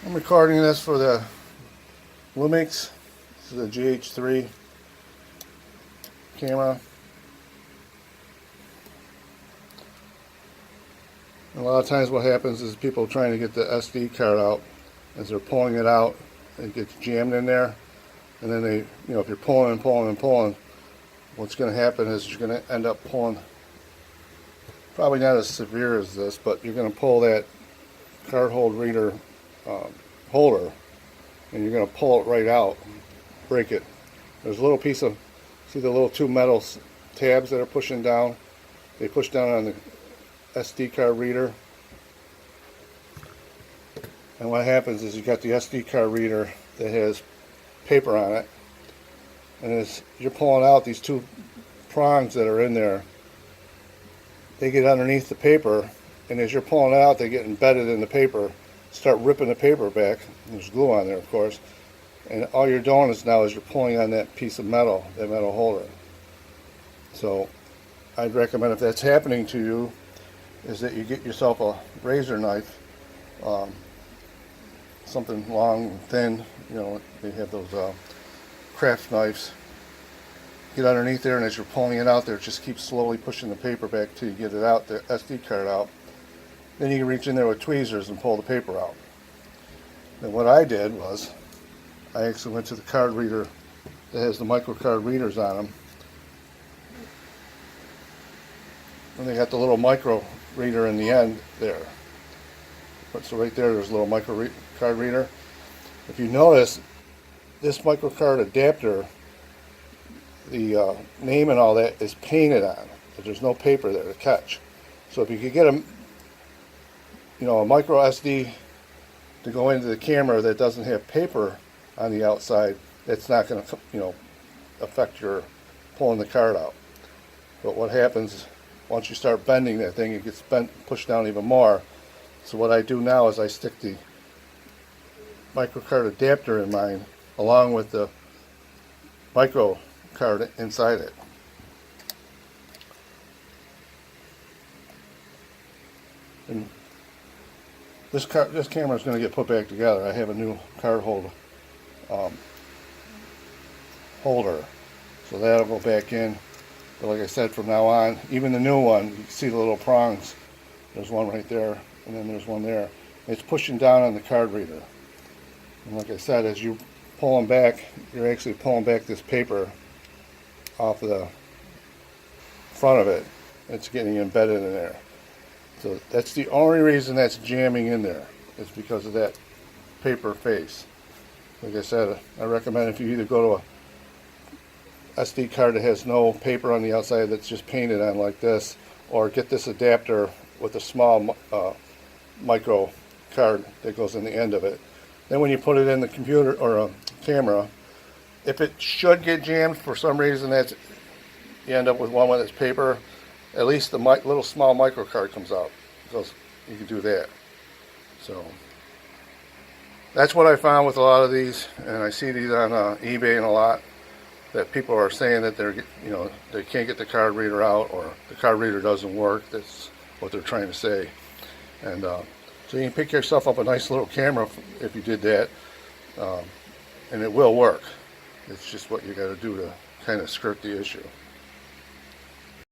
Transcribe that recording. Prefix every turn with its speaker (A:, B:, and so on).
A: I'm recording this for the Lumix. This is a GH3 camera. And a lot of times what happens is people trying to get the SD card out. As they're pulling it out, it gets jammed in there. And then they, if you're pulling and pulling and pulling, what's going to happen is you're going to end up pulling, probably not as severe as this, but you're going to pull that card hold reader holder, and you're going to pull it right out, break it. There's a little piece of, see the little two metal tabs that are pushing down? They push down on the SD card reader. And what happens is you got the SD card reader that has paper on it, and as you're pulling out, these two prongs that are in there, they get underneath the paper, and as you're pulling it out, they get embedded in the paper, start ripping the paper back. There's glue on there, of course, and all you're doing is now is you're pulling on that piece of metal, that metal holder. So I'd recommend, if that's happening to you, is that you get yourself a razor knife, something long and thin. They have those craft knives. Get underneath there, and as you're pulling it out there, just keep slowly pushing the paper back till you get it out, the SD card out. Then you can reach in there with tweezers and pull the paper out. And what I did was, I actually went to the card reader that has the micro card readers on them. And they got the little micro reader in the end there. So right there's a little micro card reader. If you notice, this micro card adapter, the name and all that is painted on, but there's no paper there to catch. So if you could get a micro SD to go into the camera that doesn't have paper on the outside, that's not going to affect your pulling the card out. But what happens once you start bending that thing, it gets bent, pushed down even more. So what I do now is I stick the micro card adapter in mine along with the micro card inside it. And this camera is going to get put back together. I have a new card holder, so that'll go back in. But like I said, from now on, even the new one, you can see the little prongs. There's one right there, and then there's one there. It's pushing down on the card reader. And like I said, as you pull them back, you're actually pulling back this paper off the front of it. It's getting embedded in there. So that's the only reason that's jamming in there, is because of that paper face. Like I said, I recommend if you either go to a SD card that has no paper on the outside, that's just painted on like this, or get this adapter with a small micro card that goes in the end of it. Then when you put it in the computer or a camera, if it should get jammed for some reason, you end up with one that's paper, at least the little small micro card comes out, because you can do that. So that's what I found with a lot of these, and I see these on eBay and a lot, that people are saying that they can't get the card reader out, or the card reader doesn't work. That's what they're trying to say. And so you can pick yourself up a nice little camera if you did that, and it will work. It's just what you got to do to kind of skirt the issue.